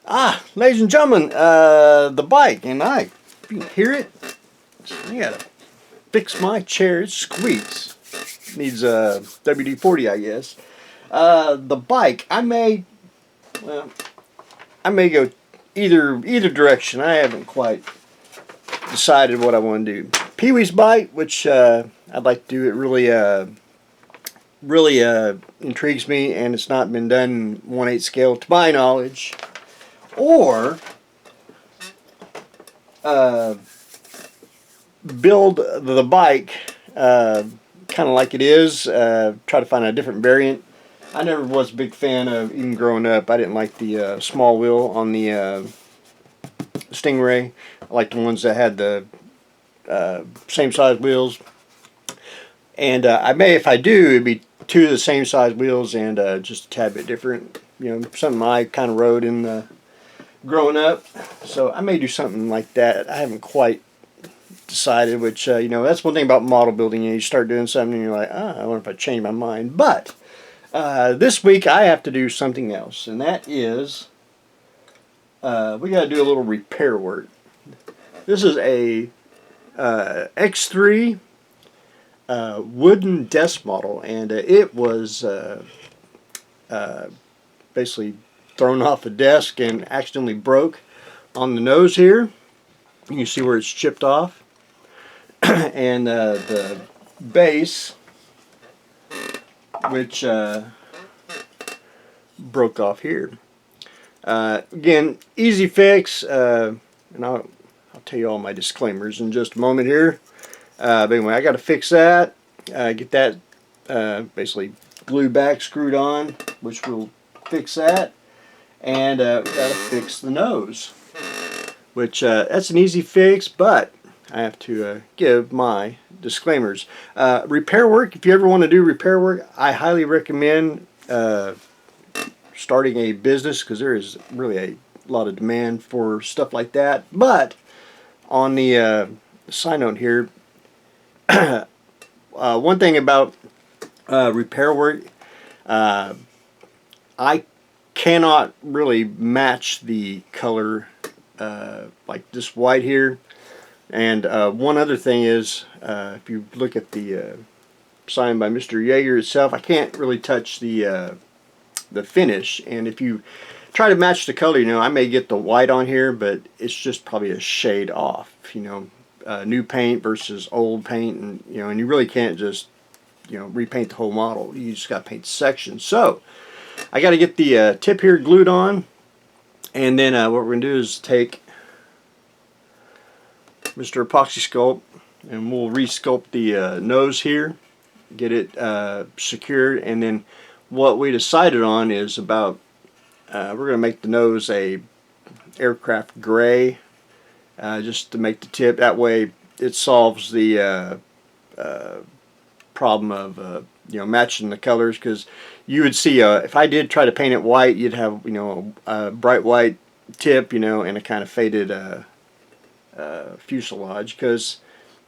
Ladies and gentlemen, the bike, and if you can hear it, I gotta fix my chair. It squeaks. Needs a WD-40, I guess. The bike, well, I may go either direction. I haven't quite decided what I want to do. Pee-wee's bike, which I'd like to do, it really intrigues me, and it's not been done in 1/8 scale to my knowledge. Or build the bike kind of like it is, try to find a different variant. I never was a big fan of, even growing up, I didn't like the small wheel on the Stingray. I liked the ones that had the same size wheels. And if I do, it'd be two of the same size wheels and just a tad bit different. You know, something I kind of rode in the growing up. So I may do something like that. I haven't quite decided, which, that's one thing about model building. You start doing something and you're like, I wonder if I change my mind. But this week I have to do something else, and that is we got to do a little repair work. This is a X-3 wooden desk model, and it was basically thrown off a desk and accidentally broke on the nose here. You can see where it's chipped off. And the base, which broke off here. Again, easy fix, and I'll tell you all my disclaimers in just a moment here. But anyway, I got to fix that, get that basically glued back, screwed on, which will fix that. And got to fix the nose, which that's an easy fix, but I have to give my disclaimers. Repair work, if you ever want to do repair work, I highly recommend starting a business, because there is really a lot of demand for stuff like that. But on the side note here, one thing about repair work, I cannot really match the color like this white here. And one other thing is, if you look at the sign by Mr. Yeager itself, I can't really touch the finish. And if you try to match the color, I may get the white on here, but it's just probably a shade off. New paint versus old paint, and you really can't just repaint the whole model. You just got to paint sections. So I got to get the tip here glued on, and then what we're going to do is take Mr. Epoxy Sculpt, and we'll re-sculpt the nose here, get it secured. And then what we decided on is we're going to make the nose a aircraft gray, just to make the tip. That way it solves the problem of matching the colors, because you would see if I did try to paint it white, you'd have a bright white tip, and a kind of faded fuselage, because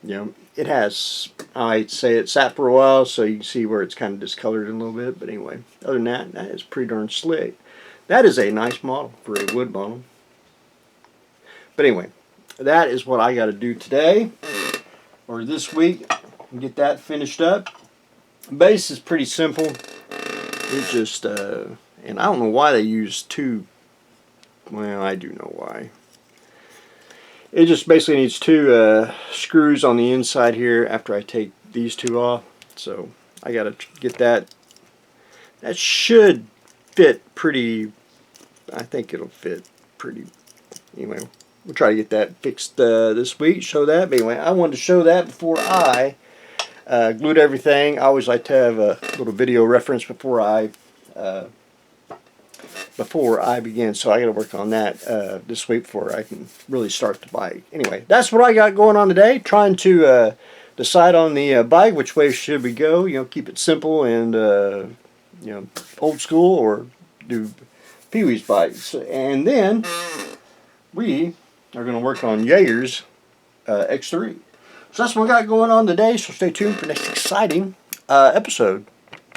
it has, I'd say, it sat for a while, so you can see where it's kind of discolored a little bit. But anyway, other than that, that is pretty darn slick. That is a nice model for a wood model. But anyway, that is what I got to do today, or this week, and get that finished up. Base is pretty simple. It just, and I don't know why they use two. Well, I do know why. It just basically needs two screws on the inside here after I take these two off. So I got to get that. That should fit pretty. I think it'll fit pretty. Anyway, we'll try to get that fixed this week. Show that. But anyway, I wanted to show that before I glued everything. I always like to have a little video reference before I begin, so I got to work on that this week before I can really start the bike. Anyway, that's what I got going on today. Trying to decide on the bike, which way should we go. Keep it simple and old school, or do Pee-wee's bikes. And then we are going to work on Yeager's X3. So that's what we got going on today. So stay tuned for next exciting episode.